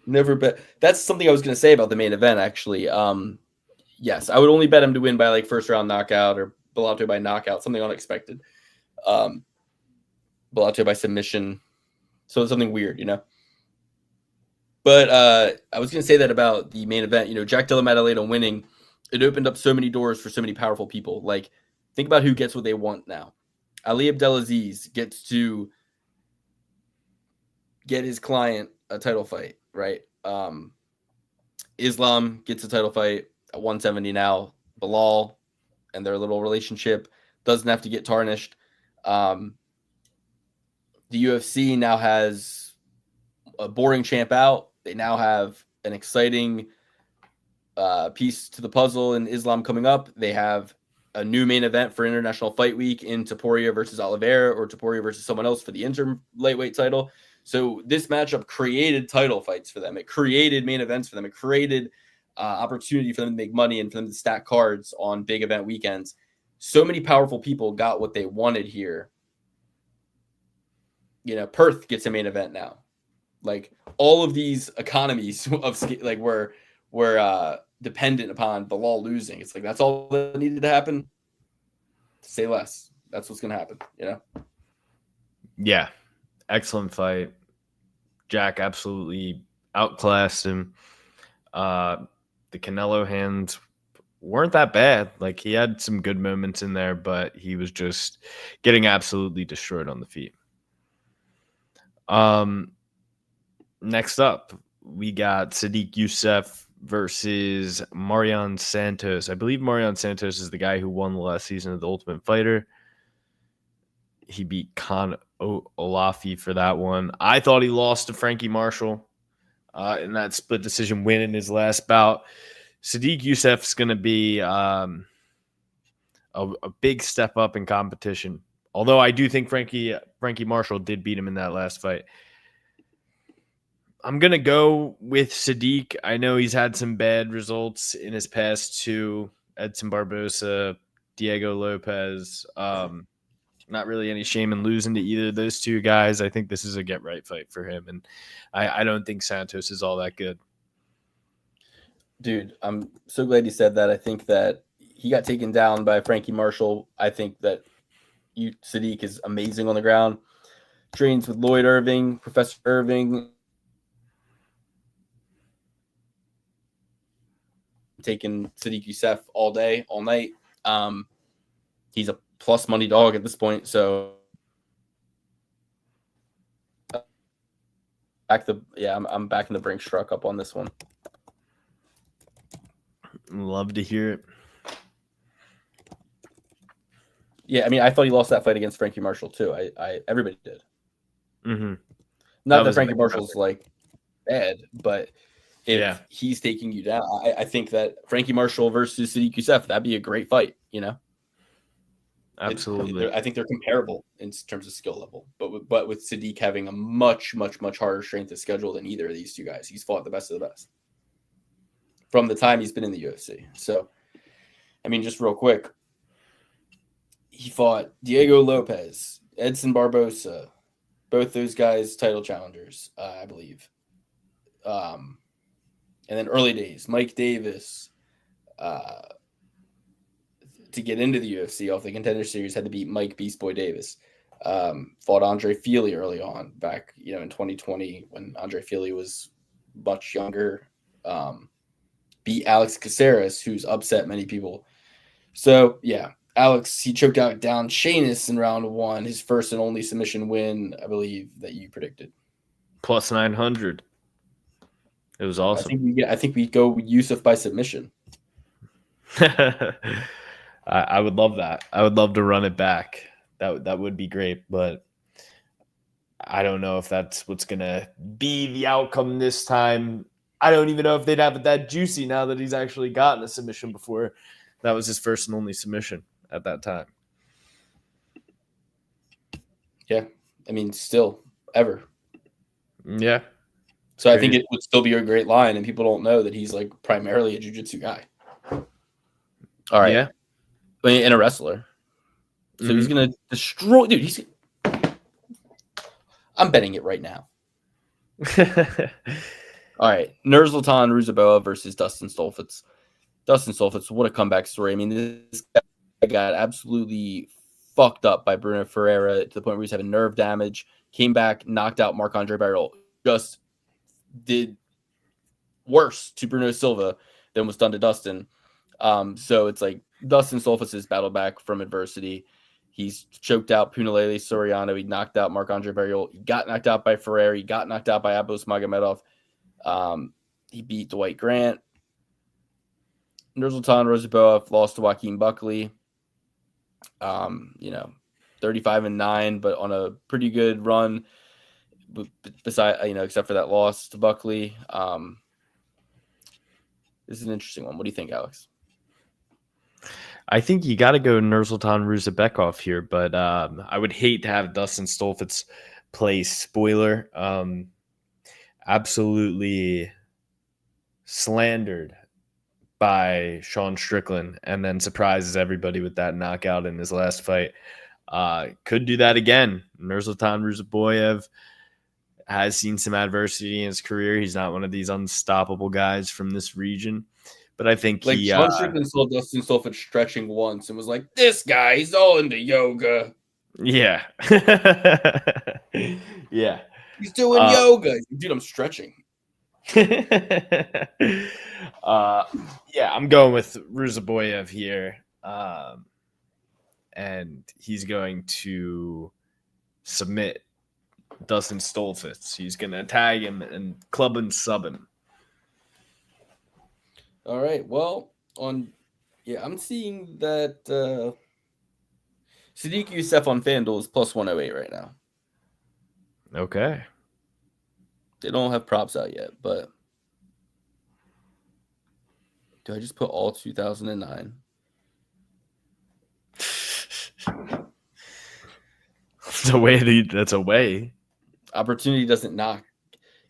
Never bet. That's something I was going to say about the main event, actually. Yes, I would only bet him to win by like first round knockout or Bellato by knockout, something unexpected. Bellato by submission. So it's something weird, But I was going to say that about the main event. Jack Della Maddalena winning, it opened up so many doors for so many powerful people. Like, think about who gets what they want now. Ali Abdelaziz gets to get his client a title fight, right? Islam gets a title fight at 170 now. Bilal and their little relationship doesn't have to get tarnished. The UFC now has a boring champ out. They now have an exciting piece to the puzzle in Islam coming up. They have a new main event for International Fight Week in Topuria versus Oliveira or Topuria versus someone else for the interim lightweight title. So this matchup created title fights for them. It created main events for them. It created opportunity for them to make money and for them to stack cards on big event weekends. So many powerful people got what they wanted here. Perth gets a main event now. Like all of these economies of like were dependent upon Bilal losing. It's like that's all that needed to happen. Say less. That's what's going to happen. Yeah, excellent fight. Jack absolutely outclassed him. The Canelo hands weren't that bad. Like he had some good moments in there, but he was just getting absolutely destroyed on the feet. Next up, we got Sadiq Youssef versus Marion Santos. I believe Marion Santos is the guy who won the last season of The Ultimate Fighter. He beat Con Olafi for that one. I thought he lost to Frankie Marshall in that split decision win in his last bout. Sadiq Youssef's going to be a big step up in competition. Although I do think Frankie Marshall did beat him in that last fight. I'm going to go with Sadiq. I know he's had some bad results in his past two. Edson Barbosa, Diego Lopez. Not really any shame in losing to either of those two guys. I think this is a get-right fight for him, and I don't think Santos is all that good. Dude, I'm so glad you said that. I think that he got taken down by Frankie Marshall. I think that Sadiq is amazing on the ground. Trains with Lloyd Irving, Professor Irving. Taking Sadiq Youssef all day, all night. He's a plus money dog at this point, so I'm backing the Brinks truck up on this one. Love to hear it. Yeah, I mean, I thought he lost that fight against Frankie Marshall too. Everybody did. Mm-hmm. Not that Frankie Marshall's like bad, but if he's taking you down, I think that Frankie Marshall versus Sadiq Youssef, that'd be a great fight, you know? Absolutely. I think they're comparable in terms of skill level, but with Sadiq having a much, much, much harder strength of schedule than either of these two guys. He's fought the best of the best from the time he's been in the UFC. So, I mean, just real quick, he fought Diego Lopez, Edson Barbosa, both those guys title challengers, I believe. And then early days, Mike Davis, to get into the UFC off the Contender Series, had to beat Mike Beast Boy Davis. Fought Andre Feely early on, back in 2020 when Andre Feely was much younger. Beat Alex Caceres, who's upset many people. So yeah, Alex, he choked out Down Sheamus in round one, his first and only submission win, I believe, that you predicted. Plus 900. It was awesome. I think we go Yusuf by submission. I would love that. I would love to run it back. That would be great, but I don't know if that's what's gonna be the outcome this time. I don't even know if they'd have it that juicy now that he's actually gotten a submission before. That was his first and only submission at that time. Yeah, I mean, still ever. Yeah. So I think it would still be a great line, and people don't know that he's like primarily a jiu-jitsu guy. All right. Yeah. And a wrestler. So he's going to destroy... Dude, I'm betting it right now. All right. Nursultan Ruzaboa versus Dustin Stolfitz. Dustin Stolfitz, what a comeback story. I mean, this guy got absolutely fucked up by Bruno Ferreira to the point where he's having nerve damage. Came back, knocked out Marc-Andre Barriol. Just did worse to Bruno Silva than was done to Dustin. So it's like Dustin Stolfitz has battled back from adversity. He's choked out Punalele Soriano. He knocked out Marc-Andre Barriol. He got knocked out by Ferreira. He got knocked out by Abos Magomedov. He beat Dwight Grant. Nursultan Rozaboa lost to Joaquin Buckley. 35-9, but on a pretty good run. Except for that loss to Buckley. This is an interesting one. What do you think, Alex? I think you got to go Nursultan Ruzabekov here, but I would hate to have Dustin Stolfitz play spoiler. Absolutely slandered by Sean Strickland and then surprises everybody with that knockout in his last fight. Could do that again. Nursultan Ruzaboyev has seen some adversity in his career. He's not one of these unstoppable guys from this region. But I think Sean Strickland saw Dustin Stolfitz stretching once and was like, this guy, he's all into yoga. Yeah. Yeah. He's doing yoga. Dude, I'm stretching. Yeah, I'm going with Ruzaboyev here. And he's going to submit Dustin Stolfitz. He's going to tag him and club and sub him. All right. Well, I'm seeing that Sadiq Youssef on FanDuel is plus 108 right now. Okay. They don't have props out yet, but do I just put all 2009? That's a way. Opportunity doesn't knock.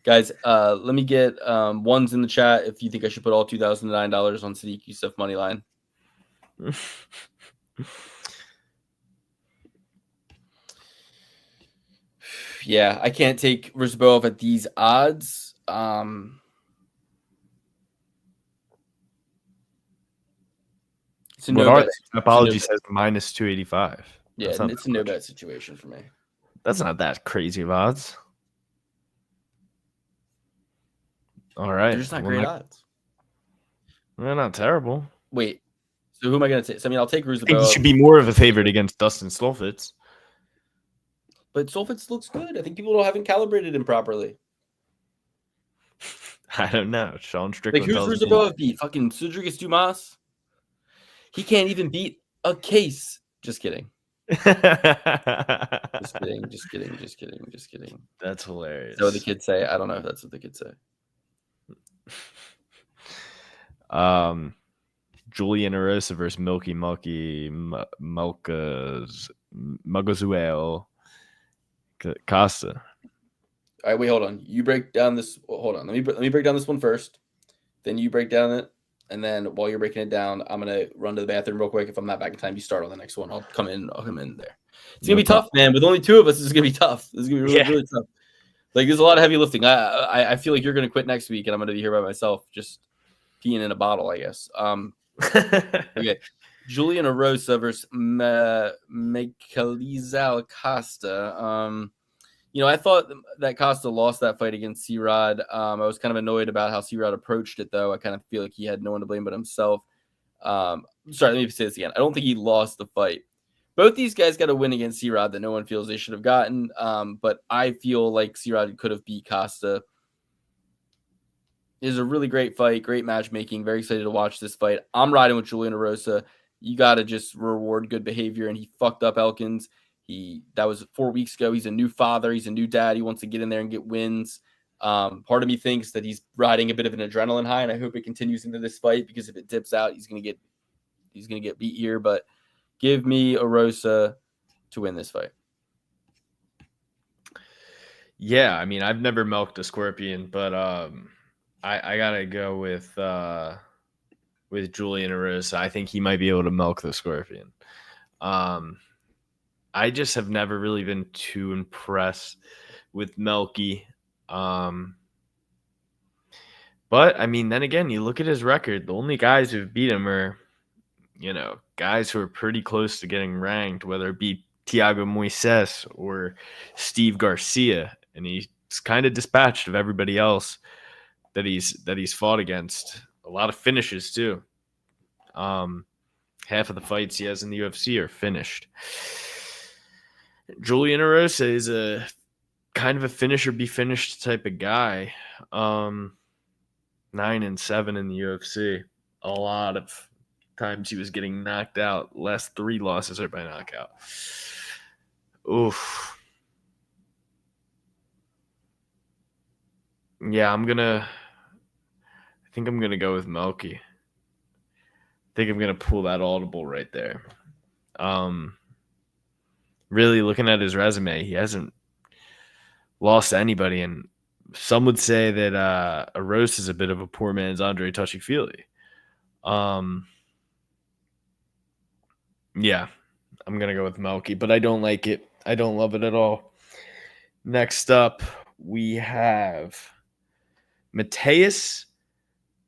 Guys, let me get ones in the chat if you think I should put all $2,009 on Sadiq Youssef money line. Yeah, I can't take Rizbov at these odds. It's a no bet. Apology says minus 285. Yeah, it's a no bet situation for me. That's not that crazy of odds. All right. They're just not great odds. They're not terrible. Wait, so who am I going to take? So, I mean, I'll take Rizbov. I think he should be more of a favorite against Dustin Stolfitz. But Stolfitz looks good. I think people haven't calibrated him properly. I don't know. Sean Strickland. Like, who's Rizbov beat? Fucking Sudrigus Dumas? He can't even beat a case. Just kidding. Just kidding. That's hilarious. Is that what the kids say? I don't know if that's what the kids say. Julian Erosa versus Milky Mugazuel Costa. All right, wait, hold on. You break down this. Hold on. Let me break down this one first. Then you break down it, and then while you're breaking it down, I'm gonna run to the bathroom real quick. If I'm not back in time, you start on the next one. I'll come in there. It's gonna be tough, man. With only two of us, this is gonna be tough. This is gonna be really tough. Like, there's a lot of heavy lifting. I feel like you're gonna quit next week, and I'm gonna be here by myself, just peeing in a bottle, I guess. Okay. Julian Erosa versus Michalizal Costa. I thought that Costa lost that fight against C-Rod. I was kind of annoyed about how C-Rod approached it, though. I kind of feel like he had no one to blame but himself. Sorry, let me say this again. I don't think he lost the fight. Both these guys got a win against C-Rod that no one feels they should have gotten. But I feel like C-Rod could have beat Costa. It was a really great fight, great matchmaking. Very excited to watch this fight. I'm riding with Julian Erosa. You got to just reward good behavior, and he fucked up Elkins. That was 4 weeks ago. He's a new father. He's a new dad. He wants to get in there and get wins. Part of me thinks that he's riding a bit of an adrenaline high, and I hope it continues into this fight, because if it dips out, he's gonna get beat here. But give me Erosa to win this fight. Yeah, I mean, I've never milked a scorpion, but I gotta go with Julian Erosa. I think he might be able to milk the scorpion. I just have never really been too impressed with Melky. But I mean, then again, you look at his record. The only guys who've beat him are, guys who are pretty close to getting ranked, whether it be Thiago Moises or Steve Garcia, and he's kind of dispatched of everybody else that he's fought against. A lot of finishes too. Half of the fights he has in the UFC are finished. Julian Erosa is a kind of a finisher be finished type of guy. 9-7 in the UFC. A lot of times he was getting knocked out. Last 3 losses are by knockout. Oof. Yeah, I think I'm gonna go with Melky. I think I'm gonna pull that audible right there. Really looking at his resume, he hasn't lost to anybody, and some would say that Erosa is a bit of a poor man's Andre Touchy-Feely. Yeah, I'm gonna go with Melky, but I don't like it. I don't love it at all. Next up, we have Mateus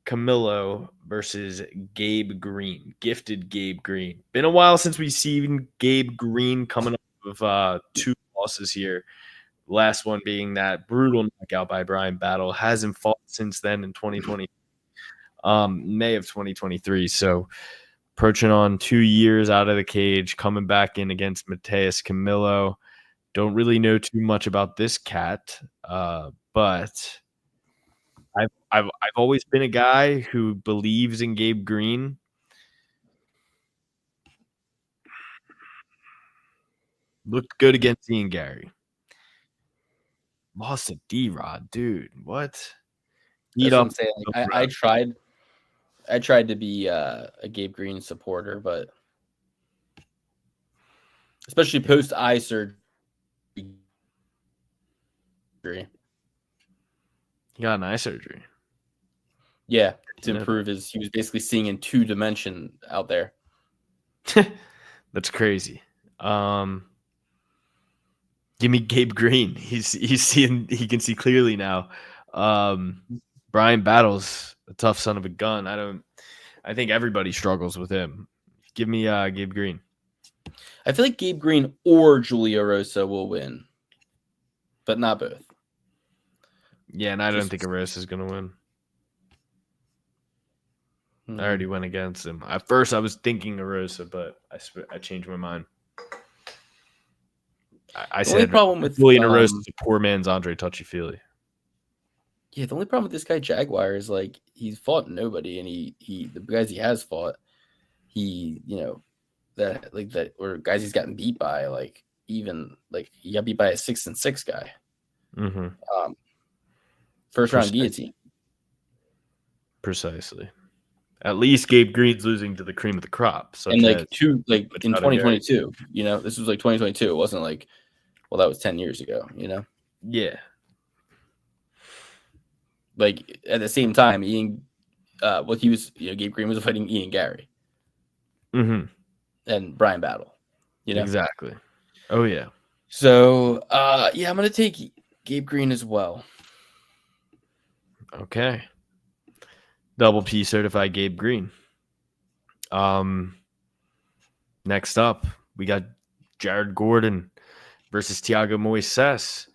Camilo versus Gabe Green. Gifted Gabe Green. Been a while since we've seen Gabe Green coming up with 2 losses here. Last one being that brutal knockout by Brian Battle. Hasn't fought since then in 2020, May of 2023. So approaching on 2 years out of the cage, coming back in against Mateus Camilo. Don't really know too much about this cat, but I've always been a guy who believes in Gabe Green. Looked good against Ian Gary. Lost to D-Rod, dude. What? Beat That's what up I'm saying. Like, Rod. I tried to be a Gabe Green supporter, but especially post eye surgery. He got an eye surgery. Yeah, to Yeah. improve he was basically seeing in 2 dimension out there. That's crazy. Give me Gabe Green. He's seeing, he can see clearly now. Brian Battle's a tough son of a gun. I think everybody struggles with him. Give me Gabe Green. I feel like Gabe Green or Julio Rosa will win, but not both. Yeah, and I don't think Arosa is going to win. I already went against him. At first, I was thinking Arosa, but I changed my mind. I said, problem with Julian Arosa is a poor man's Andre Touchy-Feely. Yeah, the only problem with this guy Jaguar is like he's fought nobody, and he the guys he has fought, he or guys he's gotten beat by, like even like he got beat by a 6-6 guy. Mm-hmm. First round guillotine. Precisely. At least Gabe Green's losing to the cream of the crop. And like in 2022, this was like 2022. It wasn't like, well, that was 10 years ago, Yeah. Like at the same time, Gabe Green was fighting Ian Gary. Mm-hmm. And Brian Battle, Exactly. Oh yeah. So I'm gonna take Gabe Green as well. Okay. Double P certified Gabe Green. Next up, we got Jared Gordon versus Thiago Moises.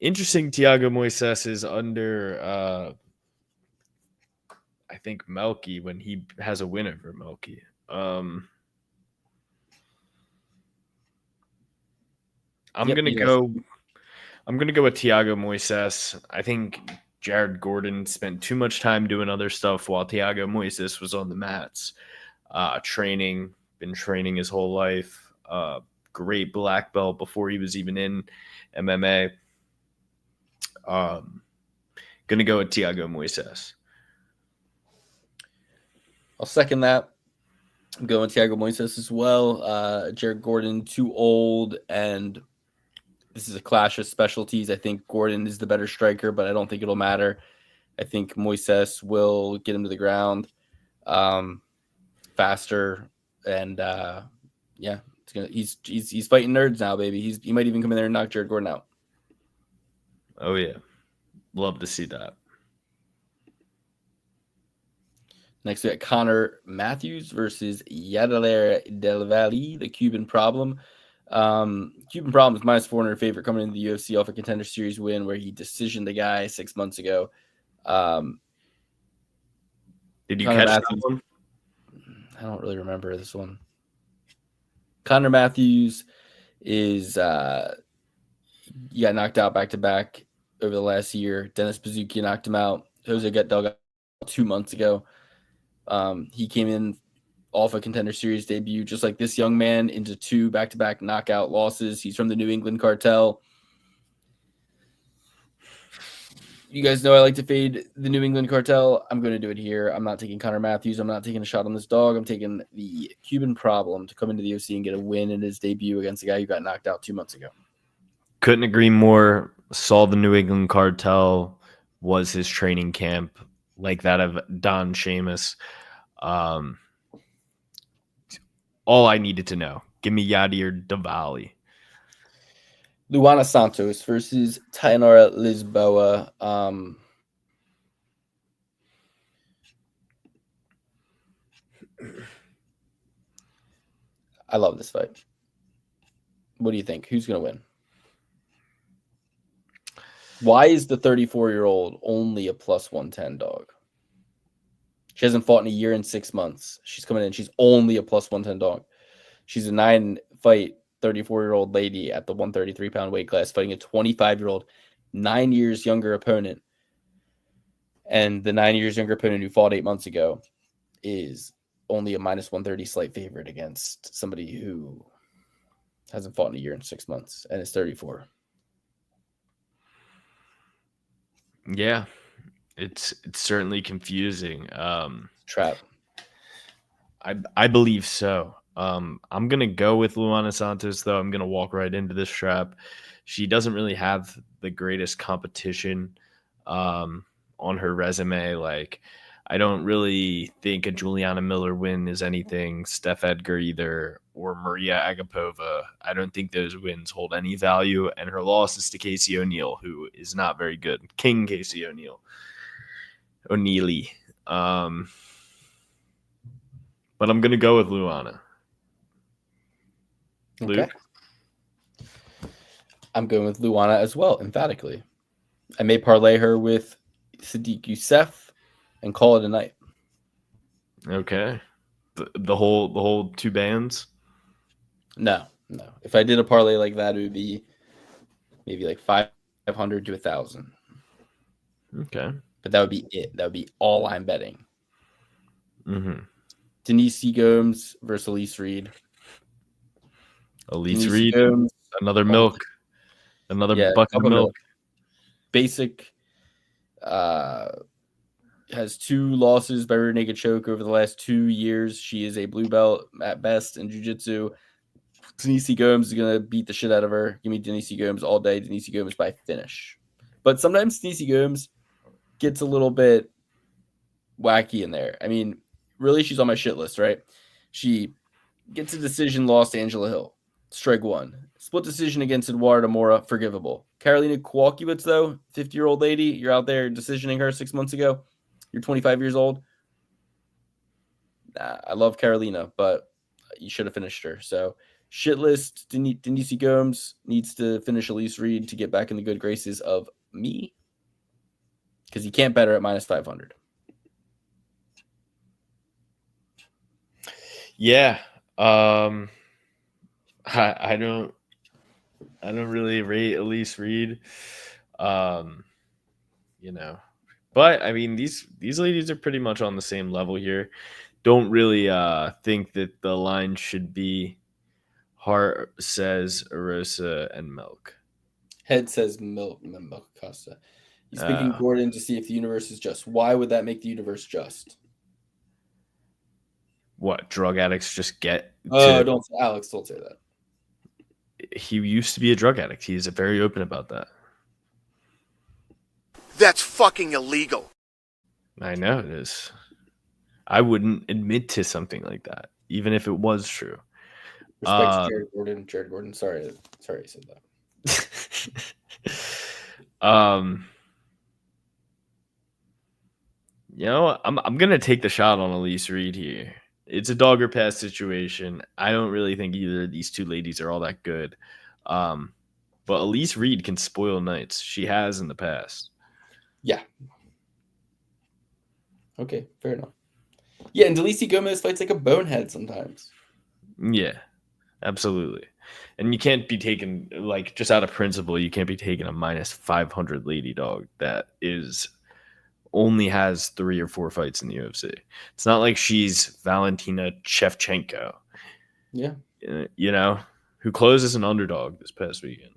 Interesting, Thiago Moises is under I think Melky when he has a win over Melky. I'm gonna go with Thiago Moises. I think Jared Gordon spent too much time doing other stuff while Thiago Moises was on the mats, been training his whole life. Great black belt before he was even in MMA. Gonna go with Thiago Moises. I'll second that. I'm going Thiago Moises as well. Jared Gordon too old, and this is a clash of specialties. I think Gordon is the better striker, but I don't think it'll matter. I think Moises will get him to the ground faster, and he's fighting nerds now, baby. He might even come in there and knock Jared Gordon out. Oh yeah, love to see that. Next, we got Connor Matthews versus Yadiler Del Valle, the Cuban Problem. Cuban Problem is minus 400 favorite coming into the UFC off a Contender Series win where he decisioned the guy 6 months ago. Did you Connor catch Matthews, that one? I don't really remember this one. Connor Matthews is he got knocked out back-to-back over the last year. Dennis Bazooki knocked him out. Jose got dug out 2 months ago. He came in off a Contender Series debut, just like this young man, into 2 back-to-back knockout losses. He's from the New England Cartel. You guys know I like to fade the New England Cartel. I'm going to do it here. I'm not taking Connor Matthews. I'm not taking a shot on this dog. I'm taking the Cuban Problem to come into the UFC and get a win in his debut against a guy who got knocked out 2 months ago. Couldn't agree more. Saw the New England Cartel was his training camp, like that of Don Sheamus. All I needed to know. Give me Yadier Davali. Luana Santos versus Tainara Lisboa. I love this fight. What do you think? Who's going to win? Why is the 34-year-old only a plus 110 dog? She hasn't fought in a year and 6 months. She's coming in. She's only a plus 110 dog. She's a 9-fight, 34-year-old lady at the 133-pound weight class fighting a 25-year-old, 9 years younger opponent. And the 9 years younger opponent who fought 8 months ago is only a minus 130 slight favorite against somebody who hasn't fought in a year and 6 months and is 34. Yeah, it's certainly confusing. Trap. I believe so. I'm gonna go with Luana Santos, though. I'm gonna walk right into this trap. She doesn't really have the greatest competition on her resume. Like, I don't really think a Juliana Miller win is anything. Steph Edgar either, or Maria Agapova. I don't think those wins hold any value. And her loss is to Casey O'Neill, who is not very good. King Casey O'Neill. O'Neilly. But I'm gonna go with Luana. Okay. Luke? I'm going with Luana as well, emphatically. I may parlay her with Sadiq Youssef and call it a night. Okay. The whole two bands? No. If I did a parlay like that, it would be maybe like 500 to 1,000. Okay. But that would be it. That would be all I'm betting. Mm-hmm. Denise C. Gomes versus Elise Reed. Elise Denise Reed, Gomes, another milk. Another bucket of milk. Basic has 2 losses by rear naked choke over the last 2 years. She is a blue belt at best in jiu-jitsu. Denise Gomes is going to beat the shit out of her. Give me Denise Gomes all day. Denise Gomes by finish. But sometimes Denise Gomes gets a little bit wacky in there. I mean, really, she's on my shit list, right? She gets a decision loss to Angela Hill. Strike 1. Split decision against Eduardo Mora, forgivable. Karolina Kowalkiewicz, though, 50-year-old lady, you're out there decisioning her 6 months ago. You're 25 years old. Nah, I love Karolina, but you should have finished her. So, shit list, Denise Gomes needs to finish Elise Reed to get back in the good graces of me. Because you can't bet her at minus 500. Yeah. I don't really rate Elise Reed. But I mean these ladies are pretty much on the same level here. Don't really think that the line should be Heart says Arosa and Milk. Head says Milk Costa. He's picking Gordon to see if the universe is just. Why would that make the universe just? What, drug addicts just get don't Alex, don't say that. He used to be a drug addict. He's very open about that. That's fucking illegal. I know it is. I wouldn't admit to something like that, even if it was true. Respect to Jared Gordon. Jared Gordon. Sorry I said that. I'm gonna take the shot on Elise Reed here. It's a dog or pass situation. I don't really think either of these two ladies are all that good. But Elise Reed can spoil nights. She has in the past. Yeah. Okay, fair enough. Yeah, and Denise Gomez fights like a bonehead sometimes. Yeah, absolutely. And you can't be taken, like, just out of principle, you can't be taking a minus 500 lady dog that only has 3 or 4 fights in the UFC. It's not like she's Valentina Shevchenko. Yeah. Who closed as an underdog this past weekend.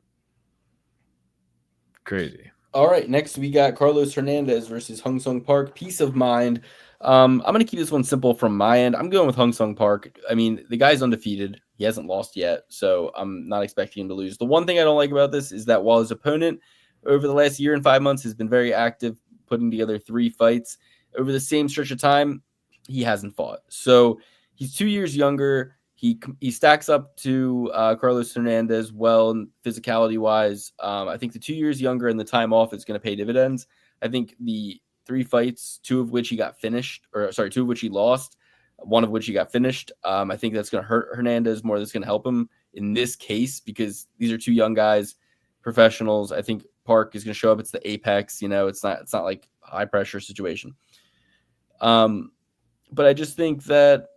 Crazy. All right, next we got Carlos Hernandez versus Hung Sung Park. Peace of mind. I'm going to keep this one simple from my end. I'm going with Hung Sung Park. I mean, the guy's undefeated. He hasn't lost yet, so I'm not expecting him to lose. The one thing I don't like about this is that while his opponent over the last year and 5 months has been very active, putting together 3 fights, over the same stretch of time, he hasn't fought. So he's 2 years younger. He stacks up to Carlos Hernandez well, physicality-wise. I think the 2 years younger and the time off is going to pay dividends. I think the 3 fights, 2 of which he lost, 1 of which he got finished. I think that's going to hurt Hernandez more than it's going to help him in this case because these are 2 young guys, professionals. I think Park is going to show up. It's the apex, it's not like a high pressure situation. But I just think that,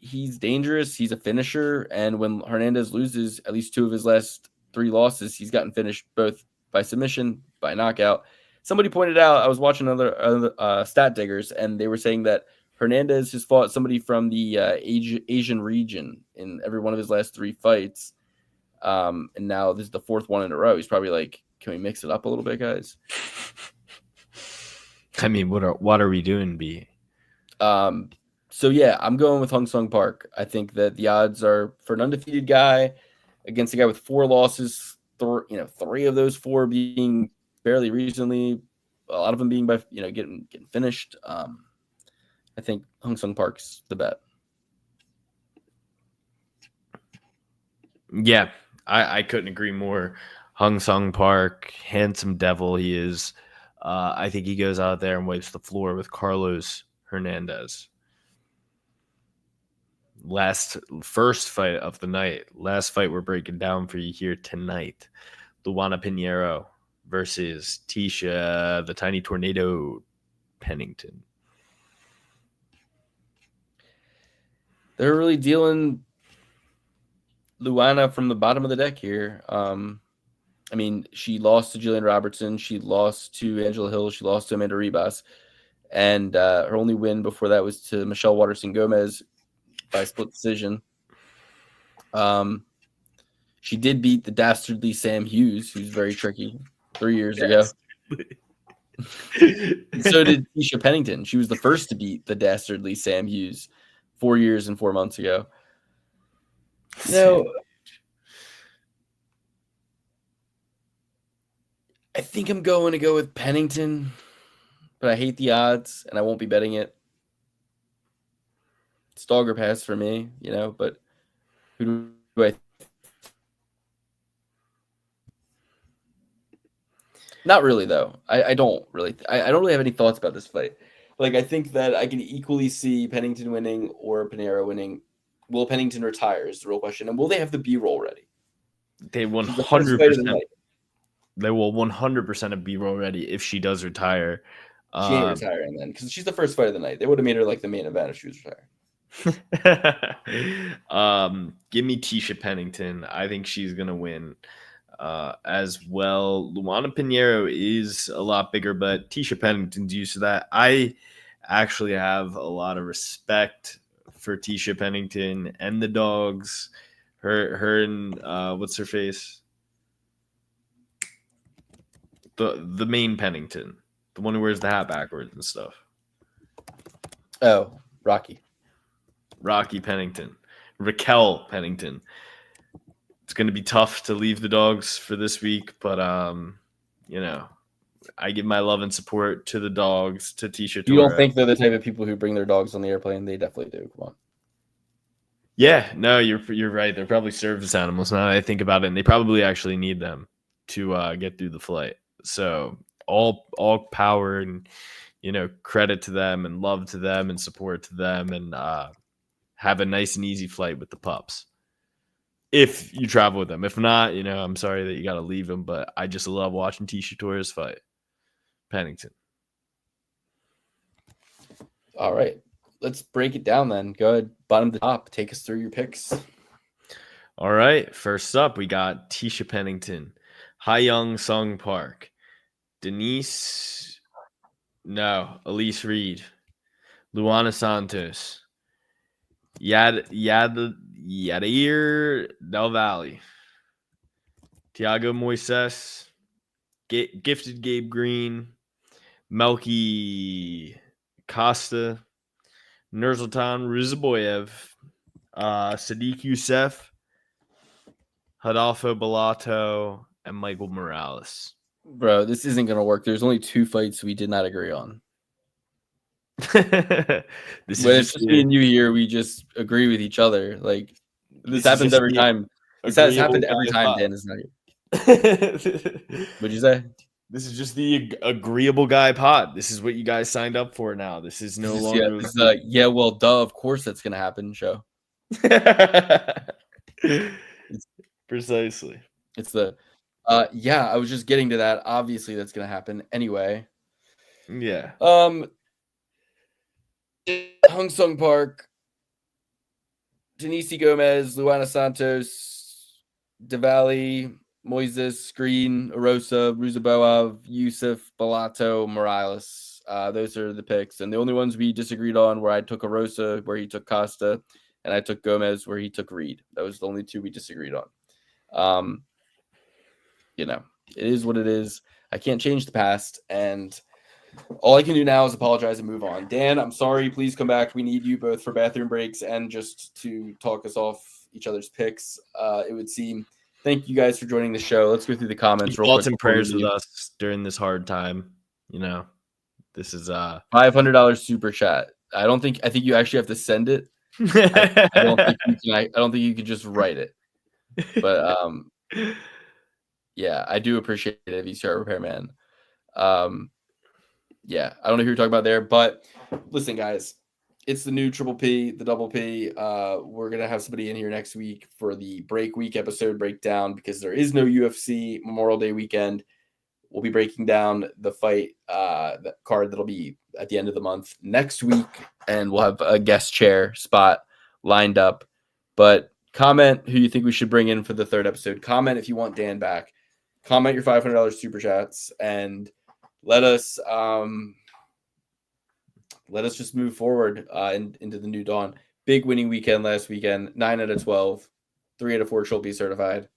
he's dangerous. He's a finisher. And when Hernandez loses at least 2 of his last 3 losses, he's gotten finished both by submission, by knockout. somebody pointed out, I was watching other stat diggers, and they were saying that Hernandez has fought somebody from the Asian region in every one of his last 3 fights. And now this is the 4th one in a row. He's probably like, can we mix it up a little bit, guys? I mean, what are we doing, B? So yeah, I'm going with Hung Sung Park. I think that the odds are for an undefeated guy against a guy with 4 losses, 3 of those 4 being fairly recently, a lot of them being by getting finished. I think Hung Sung Park's the bet. Yeah, I couldn't agree more. Hung Sung Park, handsome devil he is. I think he goes out there and wipes the floor with Carlos Hernandez. First fight of the night. Last fight we're breaking down for you here tonight. Luana Pinheiro versus Tisha, the Tiny Tornado Pennington. They're really dealing Luana from the bottom of the deck here. I mean, she lost to Jillian Robertson. She lost to Angela Hill. She lost to Amanda Ribas. And her only win before that was to Michelle Waterson-Gomez by split decision. She did beat the dastardly Sam Hughes, who's very tricky, 3 years ago. And so did Tisha Pennington. She was the first to beat the dastardly Sam Hughes 4 years and 4 months ago. I think I'm going to go with Pennington, but I hate the odds, and I won't be betting it. It's dog or pass for me, but who do I... Not really, though. I don't really have any thoughts about this fight. Like, I think that I can equally see Pennington winning or Pinheiro winning. Will Pennington retire is the real question. And will they have the B-roll ready? They 100%. They will 100% have B-roll ready if she does retire. She ain't retiring then, because she's the first fight of the night. They would have made her like the main event if she was retiring. Give me Tisha Pennington. I think she's gonna win as well. Luana Pinheiro is a lot bigger, but Tisha Pennington's used to that. I actually have a lot of respect for Tisha Pennington and the dogs. Her and what's her face? The main Pennington, the one who wears the hat backwards and stuff. Oh, Rocky Pennington, Raquel Pennington. It's going to be tough to leave the dogs for this week, but I give my love and support to the dogs, to Tisha. You don't think they're the type of people who bring their dogs on the airplane? They definitely do. Come on. Yeah, no, you're right. They're probably service animals now that I think about it, and they probably actually need them to get through the flight. So all power and credit to them and love to them and support to them, and have a nice and easy flight with the pups. If you travel with them, if not, I'm sorry that you got to leave them. But I just love watching Tisha Torres fight Pennington. All right, let's break it down then. Go ahead, bottom to top. Take us through your picks. All right, first up we got Tisha Pennington, Hung Sung Park, Elise Reed, Luana Santos, Yadair Del Valle, Tiago Moises, Gifted Gabe Green, Melky Costa, Nursultan Ruzaboyev, Sadiq Youssef, Rodolfo Bellato, and Michael Morales. Bro, this isn't going to work. There's only 2 fights we did not agree on. When it's just me and you here, we just agree with each other. Like, this happens every time. This has happened every time Dan is not here. What'd you say? This is just the agreeable guy pod. This is what you guys signed up for now. This is no longer. Well, duh, of course that's going to happen, show. Precisely. It's the I was just getting to that. Obviously that's going to happen anyway. Yeah. Hung Sung Park, Denise Gomez, Luana Santos, Diwali, Moises, Green, Arosa, Ruzaboev, Yusuf, Bellato, Morales. Those are the picks. And the only ones we disagreed on where I took Arosa, where he took Costa, and I took Gomez, where he took Reed. That was the only two we disagreed on. It is what it is. I can't change the past. And all I can do now is apologize and move on. Dan, I'm sorry. Please come back. We need you both for bathroom breaks and just to talk us off each other's picks. It would seem. Thank you guys for joining the show. Let's go through the comments real quick. Thoughts and prayers with us during this hard time. This is $500 super chat. I think you actually have to send it. I don't think you can just write it. But yeah, I do appreciate it, VCR Repairman. Yeah, I don't know who you're talking about there, but listen, guys, it's the new Triple P, the Double P. We're gonna have somebody in here next week for the break week episode breakdown because there is no UFC Memorial Day weekend. We'll be breaking down the fight, the card that'll be at the end of the month next week, and we'll have a guest chair spot lined up. But comment who you think we should bring in for the third episode. Comment if you want Dan back. Comment your $500 super chats and let us just move forward into the new dawn. Big winning weekend last weekend. 9 out of 12, 3 out of 4 Triple P certified.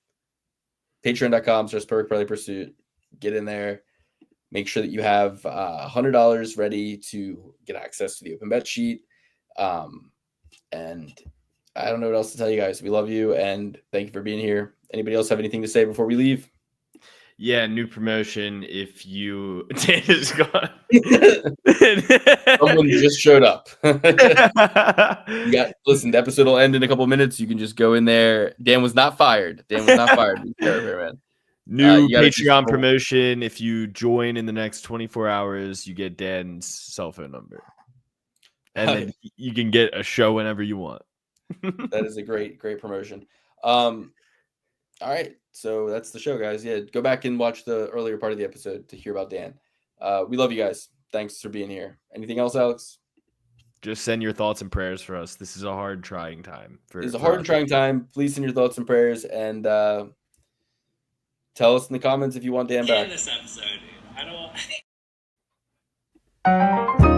Patreon.com/Perfect Parlay Pursuit. Get in there. Make sure that you have $100 ready to get access to the open bet sheet. And I don't know what else to tell you guys. We love you and thank you for being here. Anybody else have anything to say before we leave? Yeah, new promotion. If you Dan is gone. Someone just showed up. Listen, the episode will end in a couple of minutes. You can just go in there. Dan was not fired. Man. New Patreon promotion. If you join in the next 24 hours, you get Dan's cell phone number. And then you can get a show whenever you want. That is a great promotion. All right. So that's the show, guys. Yeah, go back and watch the earlier part of the episode to hear about Dan. We love you guys. Thanks for being here. Anything else, Alex? Just send your thoughts and prayers for us. This is a hard, trying time. It's a hard and trying time. Please send your thoughts and prayers and tell us in the comments if you want Dan back. In this episode, dude. I don't.